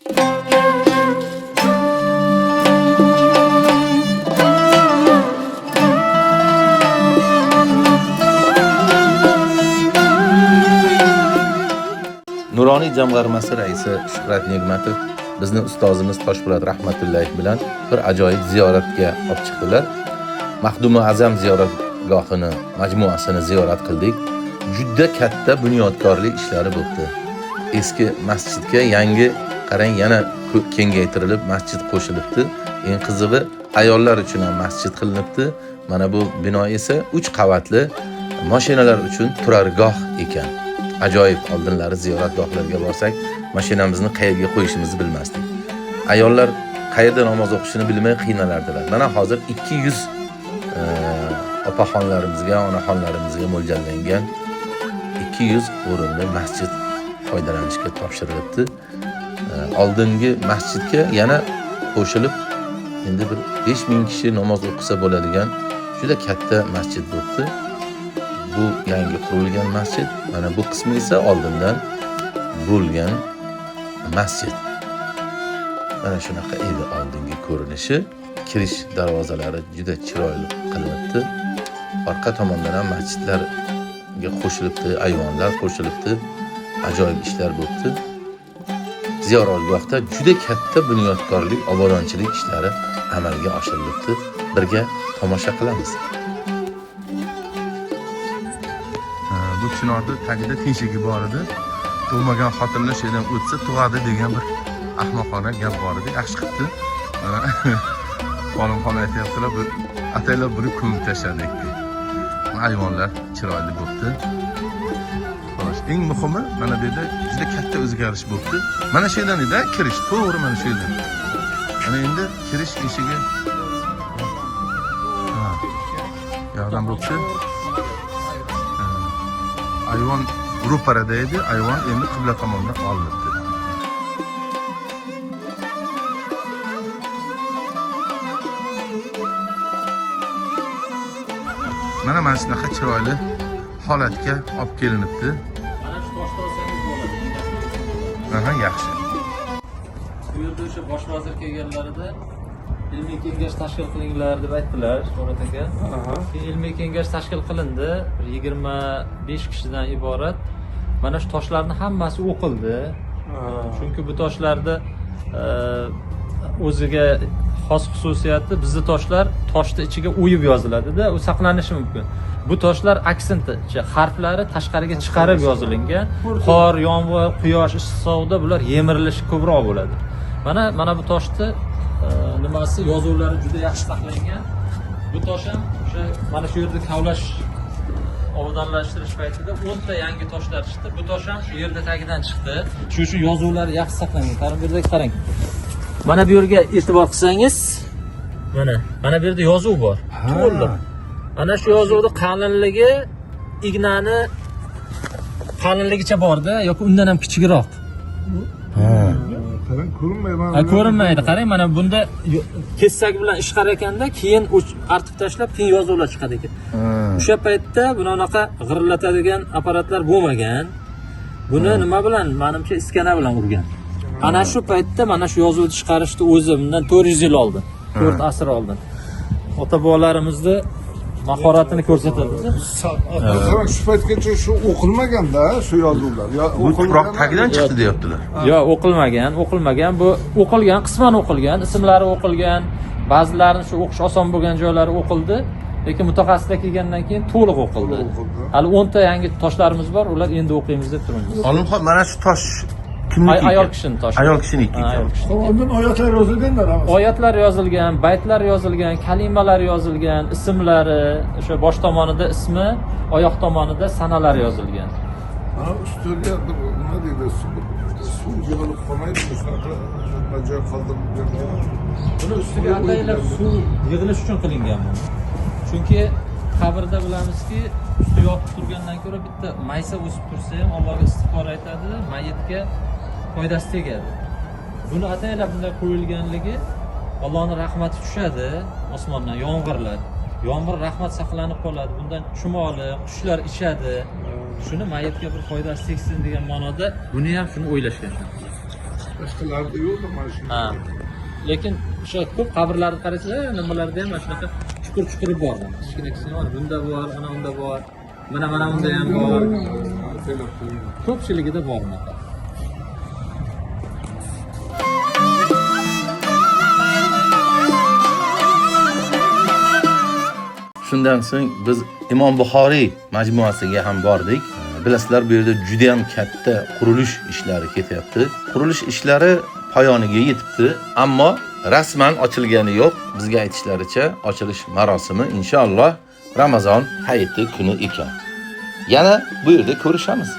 Nuroniy jamg'armasi raisi Shuhrat Nigmatov bizni ustozimiz Toshpo'lat Rahmatullayev bilan bir ajoyib ziyoratga olib chiqdilar. Maxdumi Azam ziyoratgohini, majmuasini ziyorat qildik. Juda katta bunyodkorlik ishlari bo'ldi. Eski masjidga yangi qarang yana kengaytirilib masjid qo'shilibdi. Eng qizig'i ayollar uchun ham masjid qilinibdi. Mana bu bino esa 3 qavatli mashinalar uchun turargoh ekan. Ajoyib, oldinlari ziyoratgohlarga borsak, mashinamizni qayerga qo'yishimizni bilmasdik. Ayollar qayerda namoz o'qishini bilmay qiynalardilar. Mana hozir 200 opaxonlarimizga, onaxonlarimizga mo'ljallangan 200 o'rinli masjid foydalanishga topshirilibdi. Oldingi masjidga yana qo'shilib endi bir 5000 kishi namoz o'qisa bo'ladigan juda katta masjid bo'ldi. Bu yangi qurilgan masjid, mana bu qismi esa oldindan bo'lgan masjid. Mana shunaqa edi oldingi ko'rinishi. Kirish darvozalari juda chiroyli qilinibdi. Orqa tomondan ham masjidlarga qo'shilibdi, ayvonlar qo'shilibdi. Ajoyib ishlar bo'ldi. Ziyoratgohda juda katta bunyodkorlik, obodonchilik ishlari amalga oshirilibdi. Birga tomosha qilamiz. Bu chinorda tagida teshigi bor edi. Tug'magan xotinlar shu yerdan o'tsa tug'adi degan bir ahmoqona gap bor edi. Yaxshi qilibdi. Olimxon aytayaptilar, bu ataylar buni ko'mib tashladik. Ayvonlar chiroyli bo'ldi. Xo'sh, eng muhimi mana bu yerda juda katta o'zgarish bo'ldi. Mana shu yerdan edi kirish, to'g'ri mana shu yerdan. Mana endi kirish eshigi. Yo'qdan bo'ldi. Ayvon ro'parada edi, ayvon endi qibla tomondan olinibdi. Mana shunaqa chiroyli holatga olib kelinibdi. Mana shu toshni olsangiz bo'ladi. Aha, yaxshi. Bu yerda o'sha bosh vazir kelganlarida ilmiy kengash tashkil qilinglar deb aytdilar, Sho'rat aka. Ilmiy kengash tashkil qilindi, 25 kishidan iborat. Mana shu toshlarning hammasi o'qildi. Chunki bu toshlarda o'ziga xos xususiyati, bizning toshlar toshni ichiga o'yib yoziladi-da, u saqlanishi mumkin. Bu toshlar aksinti, harflari tashqariga chiqarib yozilingan. Qor, yomg'ir, quyosh, issiq sovuqda bular yemirilishi ko'proq bo'ladi. Mana bu toshni nimasi, yozuvlari juda yaxshi saqlangan. Bu tosh ham o'sha mana shu yerda kavlash obodonlashtirish paytida 10 ta yangi toshlar chiqdi. Bu tosh ham shu yerda tagidan chiqdi. Shu yozuvlari yaxshi saqlangan. Qarang, bu yerda qarang. Mana bu yerga e'tibor qilsangiz, mana bu yerda yozuv bor. To'liq. Ana shu yozuvning qalinligi ignani qalinligicha borda yoki undan ham kichikroq. Qarang, ko'rinmaydi. Ko'rinmaydi. Qarang, mana bunda kessak bilan ishqar ekanda, keyin artib tashlab, keyin yozuvlar chiqadi ekan. O'sha paytda bunaqa g'irillatadigan apparatlar bo'lmagan. Buni nima bilan? Menimcha iskana bilan urgan. Ana shu paytda mana shu yozuvni chiqarishni o'zi bundan 400 yil oldin, 4 asr oldin. Ota-bobolarimizni mahoratini ko'rsatadi. Qarang, shu paytgacha shu o'qilmagan-da, shu yozuvlar. Bu tuproq tagidan chiqdi deyaptilar. Yo'q, o'qilmagan. Bu o'qilgan, qisman o'qilgan, ismlari o'qilgan, ba'zilarini shu o'qish oson bo'lgan joylari o'qildi, lekin mutaxassislar kelgandan keyin to'liq o'qildi. Hali 10 ta yangi toshlarimiz bor, ular endi o'qiymiz deb turibmiz. Olimxon, mana shu tosh kimniki? Ayol kishining toshi. Ayol kishiniki. Oldin oyatlar yozilganlar. Oyatlar yozilgan, baytlar yozilgan, kalimalar yozilgan, ismlari, o'sha bosh tomonida ismi, oyoq tomonida sanalari yozilgan. Ustiga nima deydi? Suv yig'ilib qolmaydi, shunaqa joy qoldirib. Buni ustiga ataylab suv yig'ilish uchun qilingan bu. Chunki qabrda bilamizki, usti yopib turgandan ko'ra bitta maysa o'sib tursa ham Allohga istig'for aytadi, mayitga foydasi tegadi. Buni ataylab bunday qo'yilganligi Allohning rahmati tushadi osmondan, yomg'irlar. Yomg'ir rahmat saqlanib qoladi. Bundan chumoli, qushlar ichadi. Shuni mayitga bir foydasi tegsin degan ma'noda buni ham shuni o'ylashgan. boshqalarda yo'qda mana shu. Ha. Lekin o'sha ko'p qabrlarni qarasanglar, nimalarda ham mana shunaqa chuqur bor. Kichkina bor. Bunda bor, ana unda bor. Mana unda ham bor. Ko'pchiligida bor bunaqa. Shundan so'ng biz Imom Buxoriy majmuasiga ham bordik. Bilasizlar, bu yerda juda ham katta qurilish ishlari ketyapti. Qurilish ishlari poyoniga yetibdi, ammo rasman ochilgani yo'q. Bizga aytishlaricha, ochilish marosimi inshaalloh Ramazon hayiti kuni ekan. Yana bu yerda ko'rishamiz.